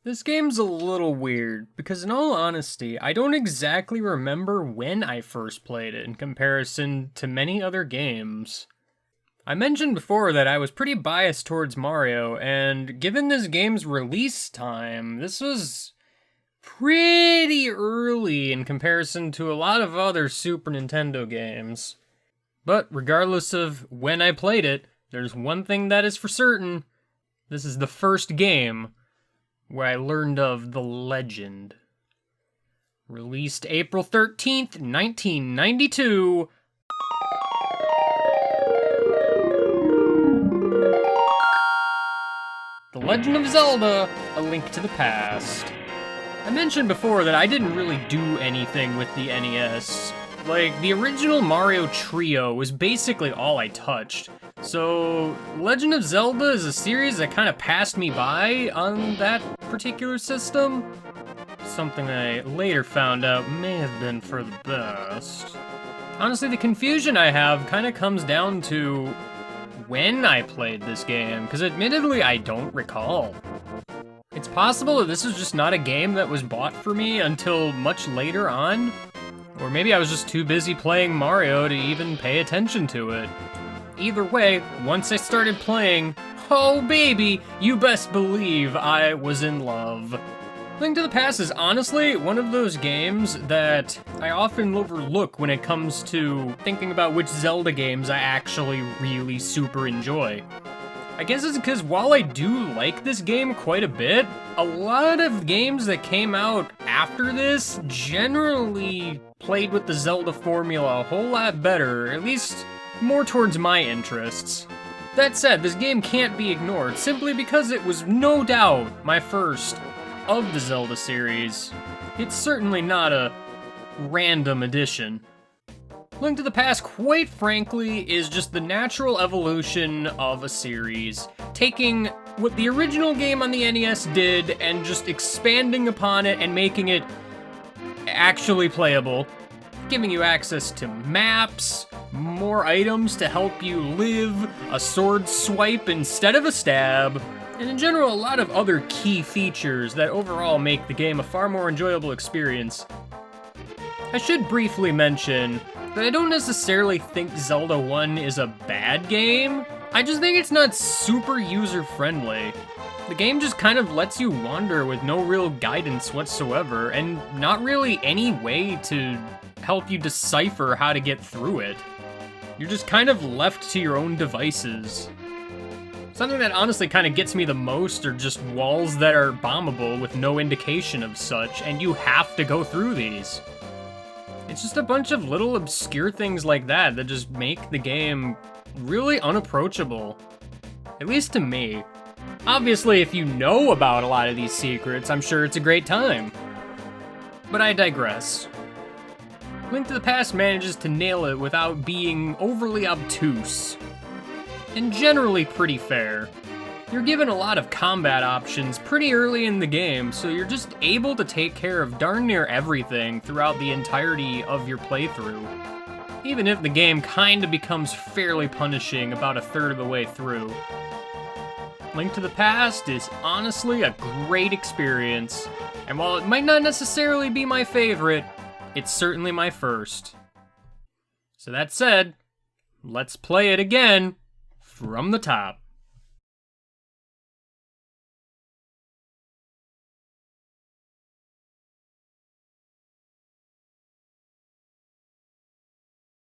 This game's a little weird, because in all honesty, I don't exactly remember when I first played it in comparison to many other games. I mentioned before that I was pretty biased towards Mario, and given this game's release time, this was pretty early in comparison to a lot of other Super Nintendo games. But regardless of when I played it, there's one thing that is for certain. This is the first game where I learned of the legend. Released April 13th, 1992. The Legend of Zelda: A Link to the Past. I mentioned before that I didn't really do anything with the NES. Like, the original Mario Trio was basically all I touched. So, Legend of Zelda is a series that kind of passed me by on that particular system. Something I later found out may have been for the best. Honestly, the confusion I have kind of comes down to when I played this game, because admittedly I don't recall. It's possible that this is just not a game that was bought for me until much later on, or maybe I was just too busy playing Mario to even pay attention to it. Either way, once I started playing, oh baby, you best believe I was in love. Link to the Past is honestly one of those games that I often overlook when it comes to thinking about which Zelda games I actually really super enjoy. I guess it's because while I do like this game quite a bit, a lot of games that came out after this generally played with the Zelda formula a whole lot better, at least more towards my interests. That said, this game can't be ignored simply because it was no doubt my first of the Zelda series. It's certainly not a random addition. Link to the Past, quite frankly, is just the natural evolution of a series, taking what the original game on the NES did and just expanding upon it and making it actually playable, giving you access to maps, more items to help you live, a sword swipe instead of a stab, and in general a lot of other key features that overall make the game a far more enjoyable experience. I should briefly mention that I don't necessarily think Zelda 1 is a bad game, I just think it's not super user-friendly. The game just kind of lets you wander with no real guidance whatsoever, and not really any way to help you decipher how to get through it. You're just kind of left to your own devices. Something that honestly kind of gets me the most are just walls that are bombable with no indication of such, and you have to go through these. It's just a bunch of little obscure things like that that just make the game really unapproachable. At least to me. Obviously, if you know about a lot of these secrets, I'm sure it's a great time. But I digress. Link to the Past manages to nail it without being overly obtuse. And generally pretty fair. You're given a lot of combat options pretty early in the game, so you're just able to take care of darn near everything throughout the entirety of your playthrough. Even if the game kinda becomes fairly punishing about a third of the way through. Link to the Past is honestly a great experience, and while it might not necessarily be my favorite, it's certainly my first. So that said, let's play it again from the top.